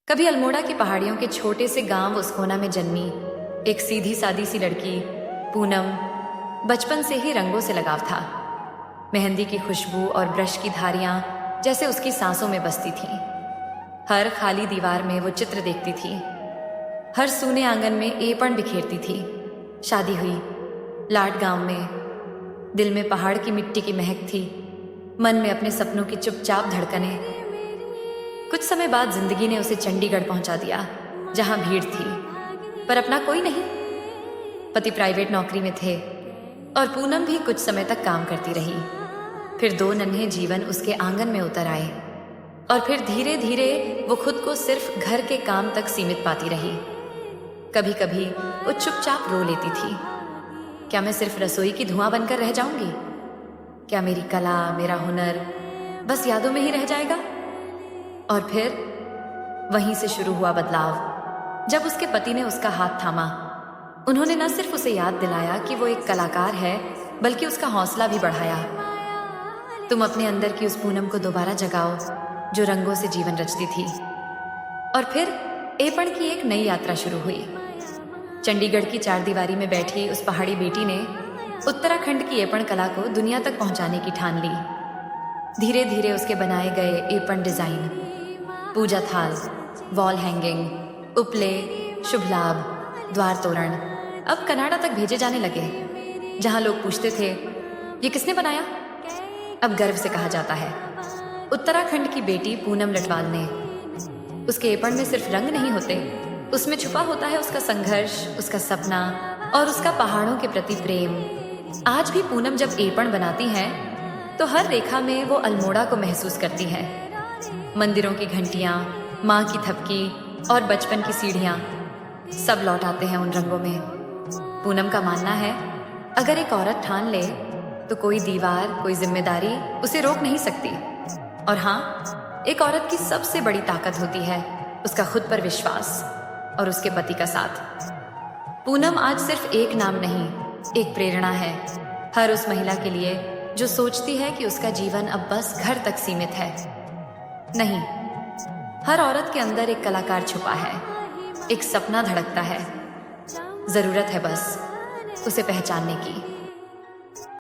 कभी अल्मोड़ा की पहाड़ियों के छोटे से गांव उसकोना में जन्मी एक सीधी सादी सी लड़की पूनम। बचपन से ही रंगों से लगाव था। मेहंदी की खुशबू और ब्रश की धारियां जैसे उसकी सांसों में बसती थीं। हर खाली दीवार में वो चित्र देखती थी, हर सूने आंगन में एपण बिखेरती थी। शादी हुई लाट गांव में, दिल में पहाड़ की मिट्टी की महक थी, मन में अपने सपनों की चुपचाप धड़कने। कुछ समय बाद जिंदगी ने उसे चंडीगढ़ पहुंचा दिया, जहां भीड़ थी पर अपना कोई नहीं। पति प्राइवेट नौकरी में थे और पूनम भी कुछ समय तक काम करती रही। फिर 2 नन्हे जीवन उसके आंगन में उतर आए और फिर धीरे धीरे वो खुद को सिर्फ घर के काम तक सीमित पाती रही। कभी कभी वो चुपचाप रो लेती थी, क्या मैं सिर्फ रसोई की धुआं बनकर रह जाऊंगी? क्या मेरी कला, मेरा हुनर बस यादों में ही रह जाएगा? और फिर वहीं से शुरू हुआ बदलाव। जब उसके पति ने उसका हाथ थामा, उन्होंने न सिर्फ उसे याद दिलाया कि वो एक कलाकार है, बल्कि उसका हौसला भी बढ़ाया। तुम अपने अंदर की उस पूनम को दोबारा जगाओ जो रंगों से जीवन रचती थी। और फिर एपण की एक नई यात्रा शुरू हुई। चंडीगढ़ की 4 दीवारी में बैठी उस पहाड़ी बेटी ने उत्तराखंड की एपण कला को दुनिया तक पहुंचाने की ठान ली। धीरे धीरे उसके बनाए गए एपण डिजाइन, पूजा थाल, वॉल हैंगिंग, उपले, शुभ लाभ, द्वार तोरण अब कनाडा तक भेजे जाने लगे। जहां लोग पूछते थे ये किसने बनाया, अब गर्व से कहा जाता है उत्तराखंड की बेटी पूनम लटवाल ने। उसके एपण में सिर्फ रंग नहीं होते, उसमें छुपा होता है उसका संघर्ष, उसका सपना और उसका पहाड़ों के प्रति प्रेम। आज भी पूनम जब एपण बनाती हैं तो हर रेखा में वो अल्मोड़ा को महसूस करती है। मंदिरों की घंटियां, माँ की थपकी और बचपन की सीढ़ियां सब लौट आते हैं उन रंगों में। पूनम का मानना है अगर एक औरत ठान ले तो कोई दीवार, कोई जिम्मेदारी उसे रोक नहीं सकती। और हाँ, एक औरत की सबसे बड़ी ताकत होती है उसका खुद पर विश्वास और उसके पति का साथ। पूनम आज सिर्फ एक नाम नहीं, एक प्रेरणा है हर उस महिला के लिए जो सोचती है कि उसका जीवन अब बस घर तक सीमित है। नहीं, हर औरत के अंदर एक कलाकार छुपा है, एक सपना धड़कता है। जरूरत है बस उसे पहचानने की।